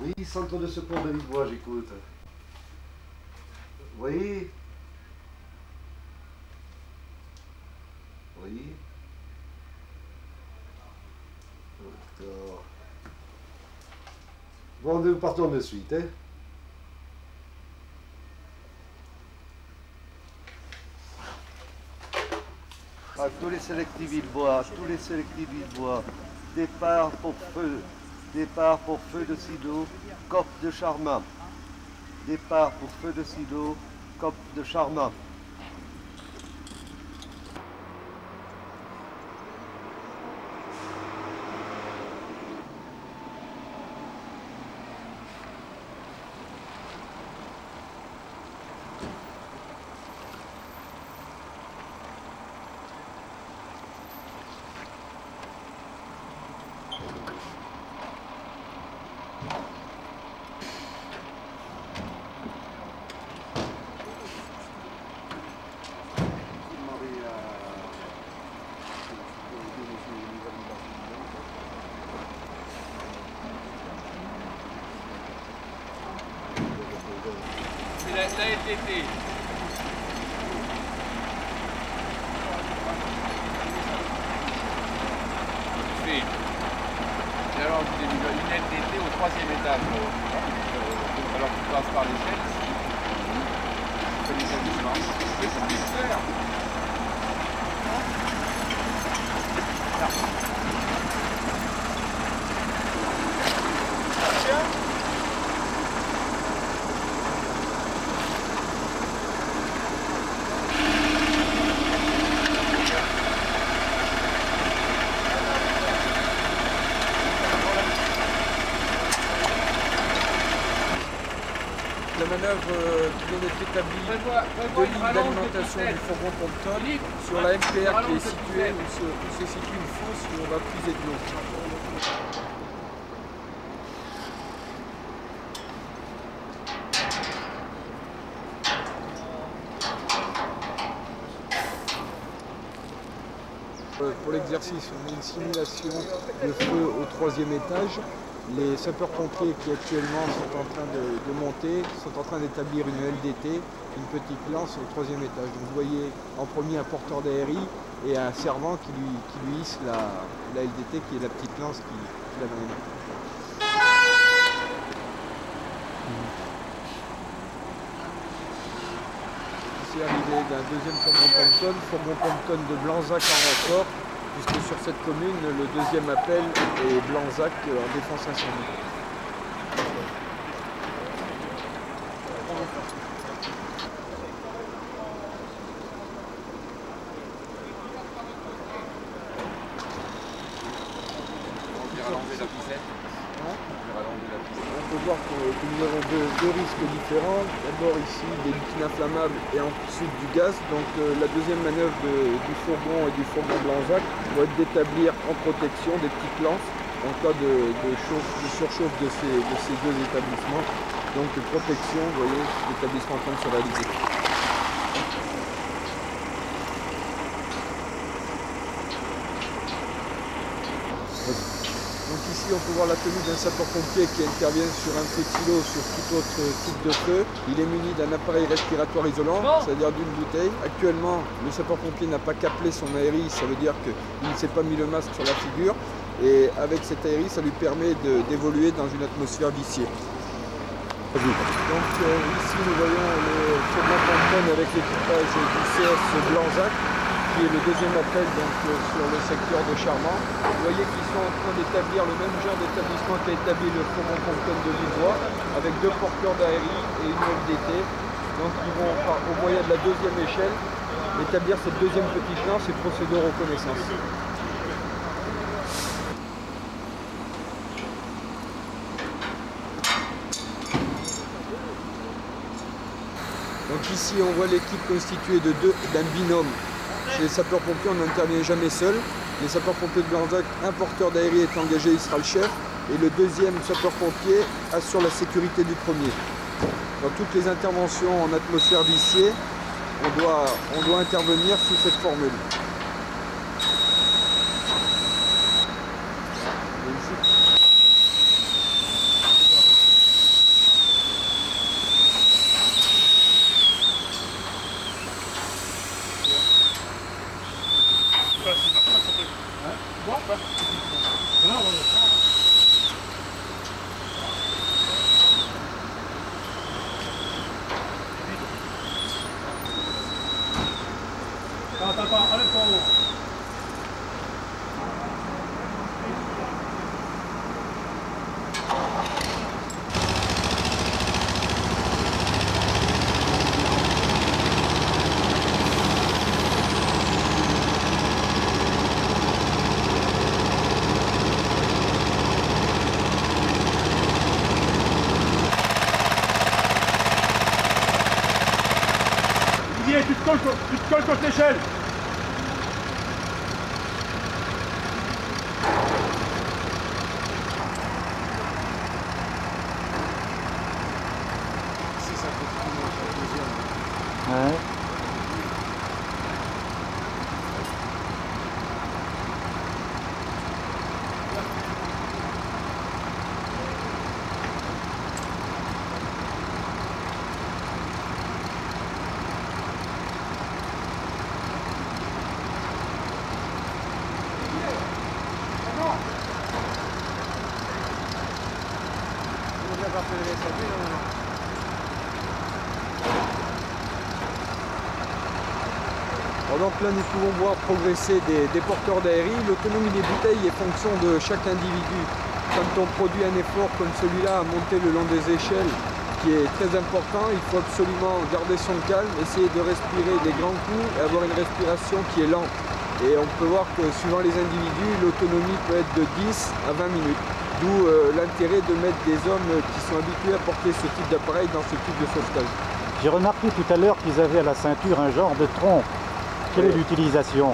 Oui, centre de secours de Villebois, j'écoute. Oui. Oui. D'accord. Bon, nous partons de suite, hein. À tous les sélectifs Villebois, départ pour feu de Sido, Cop de Charmant. Départ pour feu de Sido, Cop de Charmant. C'est la LTT. Et alors, une LTT au 3e étage. Alors tu passes par l'échelle. Tu fais l'établissement. Et c'est plus faire. La manœuvre qui vient d'être établie de ligne d'alimentation du fourgon Compton sur la MPR qui est située où se situe une fosse où on va puiser de l'eau. Pour l'exercice, on a une simulation de feu au 3e étage. Les sapeurs-pompiers qui actuellement sont en train de monter sont en train d'établir une LDT, une petite lance au 3e étage. Donc vous voyez en premier un porteur d'ARI et un servant qui lui hisse la LDT qui est la petite lance qui l'amène. C'est arrivé d'un deuxième fourgon Compton de Blanzac en renfort, puisque sur cette commune, le deuxième appel est Blanzac en défense incendie. On peut voir que nous avons deux risques différents. D'abord ici des liquides inflammables et ensuite du gaz. Donc la deuxième manœuvre du fourgon et du fourgon Blanzac va être d'établir en protection des petites lances en cas de surchauffe de ces deux établissements. Donc protection, vous voyez, l'établissement en train de se réaliser. Donc ici on peut voir la tenue d'un sapeur-pompier qui intervient sur un feu de silo, sur tout autre type de feu. Il est muni d'un appareil respiratoire isolant, c'est-à-dire d'une bouteille. Actuellement, le sapeur-pompier n'a pas qu'appelé son ARI, ça veut dire qu'il ne s'est pas mis le masque sur la figure. Et avec cet ARI, ça lui permet d'évoluer dans une atmosphère viciée. Donc ici nous voyons le fourgon Compton avec l'équipage du CS Blanzac, qui est le deuxième appel donc, sur le secteur de Charmant. Vous voyez qu'ils sont en train d'établir le même genre d'établissement qu'a établi le fourgon Compton de Villebois, avec deux porteurs d'ARI et une LDT. Donc ils vont, au moyen de la deuxième échelle, établir cette deuxième petite lance et procéder aux reconnaissances. Donc ici on voit l'équipe constituée d'un binôme. Chez les sapeurs-pompiers on n'intervient jamais seul. Les sapeurs-pompiers de Blanzac, un porteur d'ARI est engagé, il sera le chef. Et le deuxième sapeur-pompier assure la sécurité du premier. Dans toutes les interventions en atmosphère viciée, on doit intervenir sous cette formule. Attends, allez pour haut. Didier, tu te colles contre l'échelle. Ouais. Alors donc là nous pouvons voir progresser des porteurs d'aérie. L'autonomie des bouteilles est fonction de chaque individu. Quand on produit un effort comme celui-là à monter le long des échelles, qui est très important, il faut absolument garder son calme, essayer de respirer des grands coups et avoir une respiration qui est lente. Et on peut voir que suivant les individus, l'autonomie peut être de 10 à 20 minutes. D'où l'intérêt de mettre des hommes qui sont habitués à porter ce type d'appareil dans ce type de sauvetage. J'ai remarqué tout à l'heure qu'ils avaient à la ceinture un genre de trompe. Quelle est l'utilisation?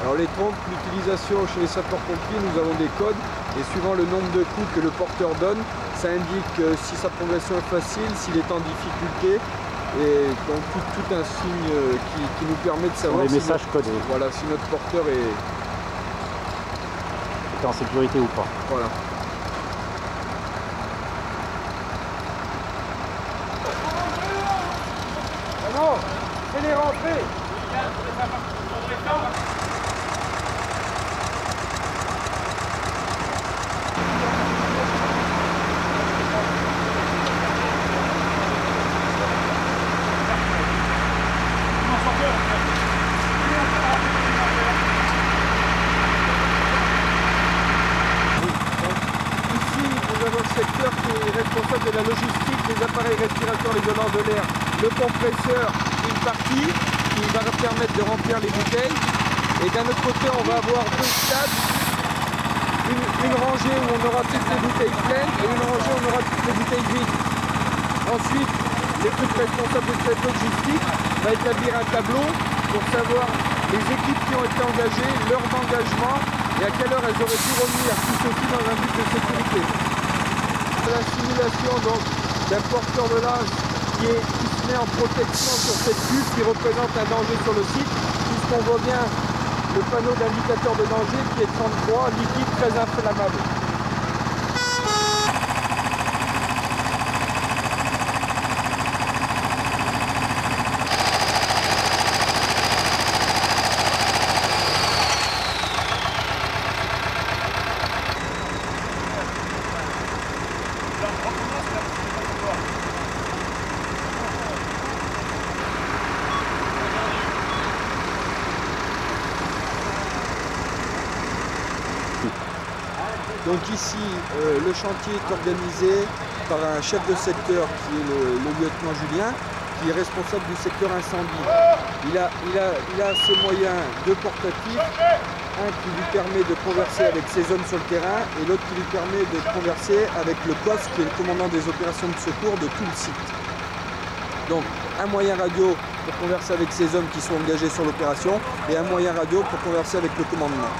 Alors les trompes, l'utilisation chez les sapeurs-pompiers, nous avons des codes et suivant le nombre de coups que le porteur donne, ça indique si sa progression est facile, s'il est en difficulté, et donc tout un signe qui nous permet de savoir les messages codés. Voilà, si notre porteur est en sécurité ou pas. Voilà. Non, fais-les rentrer. Secteur qui est responsable de la logistique des appareils respirateurs isolants de l'air. Le compresseur, une partie qui va permettre de remplir les bouteilles. Et d'un autre côté, on va avoir deux stades. Une rangée où on aura toutes les bouteilles pleines et une rangée où on aura toutes les bouteilles vides. Ensuite, l'équipe responsable de cette logistique va établir un tableau pour savoir les équipes qui ont été engagées, leur engagement et à quelle heure elles auraient dû revenir. Tout ceci dans un but de sécurité. La simulation d'un porteur de linge qui se met en protection sur cette cuve qui représente un danger sur le site, puisqu'on voit bien le panneau d'indicateur de danger qui est 33, liquide très inflammable. Donc ici, le chantier est organisé par un chef de secteur qui est le lieutenant Julien, qui est responsable du secteur incendie. Il a ses moyens de portatif, un qui lui permet de converser avec ses hommes sur le terrain et l'autre qui lui permet de converser avec le COS, qui est le commandant des opérations de secours de tout le site. Donc un moyen radio pour converser avec ses hommes qui sont engagés sur l'opération et un moyen radio pour converser avec le commandement.